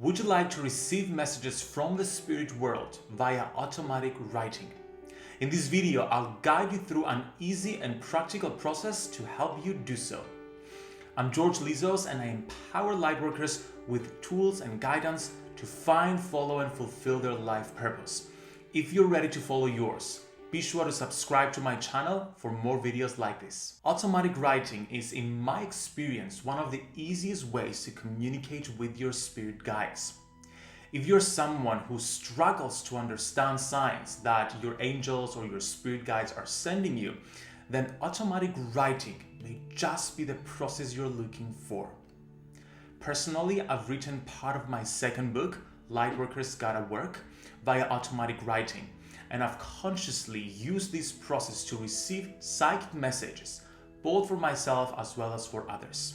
Would you like to receive messages from the spirit world via automatic writing? In this video, I'll guide you through an easy and practical process to help you do so. I'm George Lizos, and I empower lightworkers with tools and guidance to find, follow, and fulfill their life purpose. If you're ready to follow yours, be sure to subscribe to my channel for more videos like this. Automatic writing is, in my experience, one of the easiest ways to communicate with your spirit guides. If you're someone who struggles to understand signs that your angels or your spirit guides are sending you, then automatic writing may just be the process you're looking for. Personally, I've written part of my second book, Lightworkers Gotta Work, via automatic writing, and I've consciously used this process to receive psychic messages, both for myself as well as for others.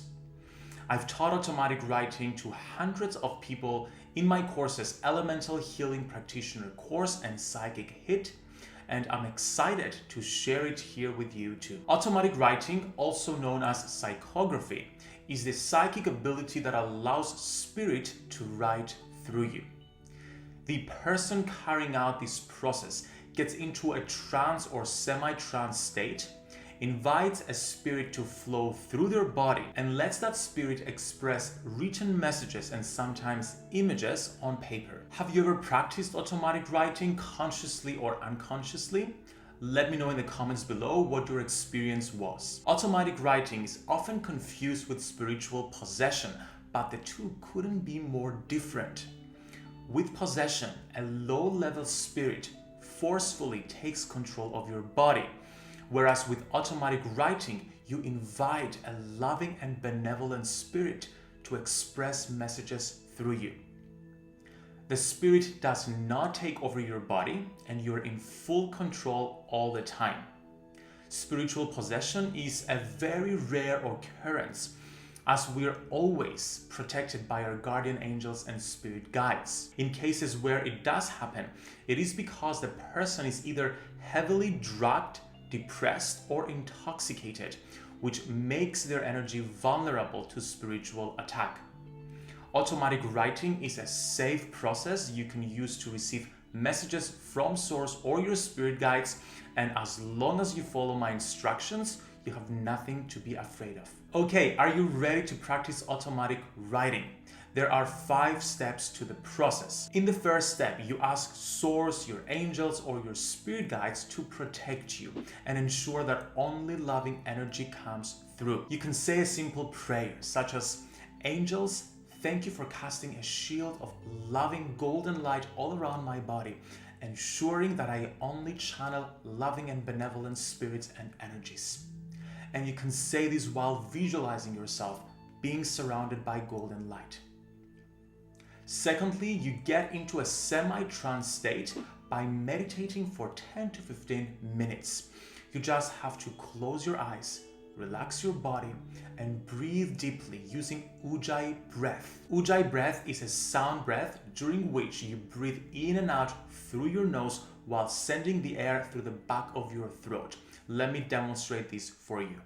I've taught automatic writing to hundreds of people in my courses Elemental Healing Practitioner course and Psychic HIT, and I'm excited to share it here with you too. Automatic writing, also known as psychography, is the psychic ability that allows spirit to write through you. The person carrying out this process gets into a trance or semi-trance state, invites a spirit to flow through their body, and lets that spirit express written messages and sometimes images on paper. Have you ever practiced automatic writing consciously or unconsciously? Let me know in the comments below what your experience was. Automatic writing is often confused with spiritual possession, but the two couldn't be more different. With possession, a low-level spirit forcefully takes control of your body, whereas with automatic writing, you invite a loving and benevolent spirit to express messages through you. The spirit does not take over your body, and you're in full control all the time. Spiritual possession is a very rare occurrence, as we're always protected by our guardian angels and spirit guides. In cases where it does happen, it is because the person is either heavily drugged, depressed, or intoxicated, which makes their energy vulnerable to spiritual attack. Automatic writing is a safe process you can use to receive messages from source or your spirit guides, and as long as you follow my instructions, you have nothing to be afraid of. Okay, are you ready to practice automatic writing? There are 5 steps to the process. In the first step, you ask source, your angels, or your spirit guides to protect you and ensure that only loving energy comes through. You can say a simple prayer such as, "Angels, thank you for casting a shield of loving golden light all around my body, ensuring that I only channel loving and benevolent spirits and energies." And you can say this while visualizing yourself being surrounded by golden light. Secondly, you get into a semi-trance state by meditating for 10 to 15 minutes. You just have to close your eyes, relax your body, and breathe deeply using Ujjayi breath. Ujjayi breath is a sound breath during which you breathe in and out through your nose while sending the air through the back of your throat. Let me demonstrate this for you.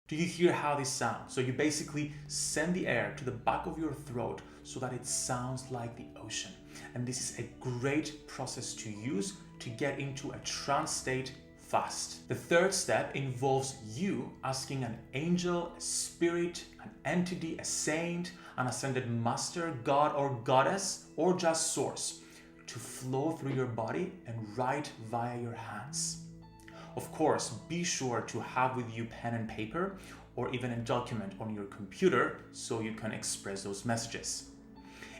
Do you hear how this sounds? So you basically send the air to the back of your throat so that it sounds like the ocean. And this is a great process to use to get into a trance state fast. The third step involves you asking an angel, a spirit, an entity, a saint, an ascended master, god or goddess, or just source to flow through your body and write via your hands. Of course, be sure to have with you pen and paper or even a document on your computer so you can express those messages.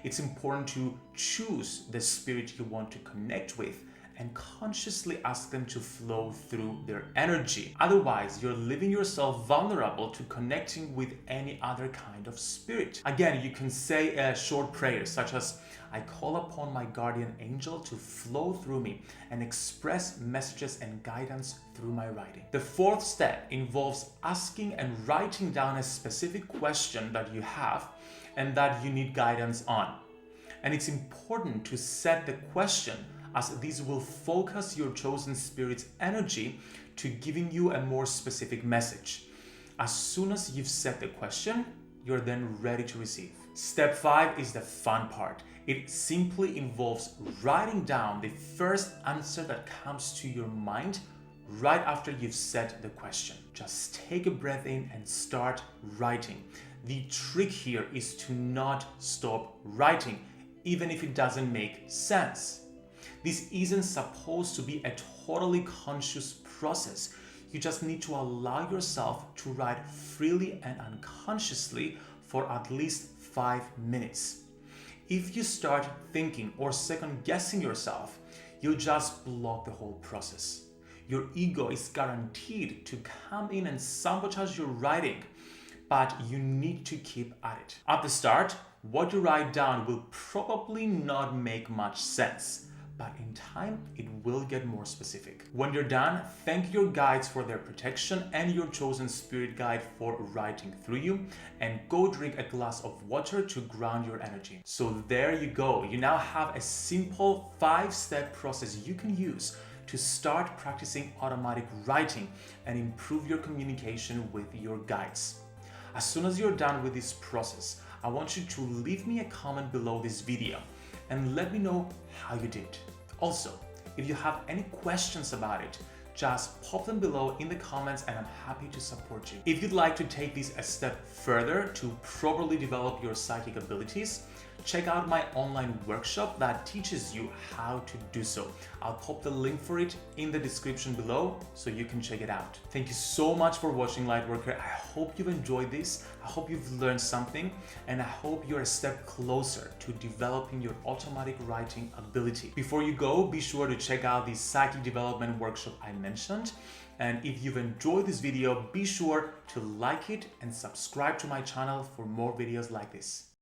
It's important to choose the spirit you want to connect with and consciously ask them to flow through their energy. Otherwise, you're leaving yourself vulnerable to connecting with any other kind of spirit. Again, you can say a short prayer such as, "I call upon my guardian angel to flow through me and express messages and guidance through my writing." The fourth step involves asking and writing down a specific question that you have and that you need guidance on. And it's important to set the question, as this will focus your chosen spirit's energy to giving you a more specific message. As soon as you've set the question, you're then ready to receive. Step 5 is the fun part. It simply involves writing down the first answer that comes to your mind right after you've set the question. Just take a breath in and start writing. The trick here is to not stop writing, even if it doesn't make sense. This isn't supposed to be a totally conscious process. You just need to allow yourself to write freely and unconsciously for at least 5 minutes. If you start thinking or second guessing yourself, you'll just block the whole process. Your ego is guaranteed to come in and sabotage your writing, but you need to keep at it. At the start, what you write down will probably not make much sense, but in time, it will get more specific. When you're done, thank your guides for their protection and your chosen spirit guide for writing through you, and go drink a glass of water to ground your energy. So there you go. You now have a simple 5-step process you can use to start practicing automatic writing and improve your communication with your guides. As soon as you're done with this process, I want you to leave me a comment below this video and let me know how you did. Also, if you have any questions about it, just pop them below in the comments and I'm happy to support you. If you'd like to take this a step further to properly develop your psychic abilities, check out my online workshop that teaches you how to do so. I'll pop the link for it in the description below so you can check it out. Thank you so much for watching, Lightworker. I hope you've enjoyed this. I hope you've learned something, and I hope you're a step closer to developing your automatic writing ability. Before you go, be sure to check out the psychic development workshop I mentioned. And if you've enjoyed this video, be sure to like it and subscribe to my channel for more videos like this.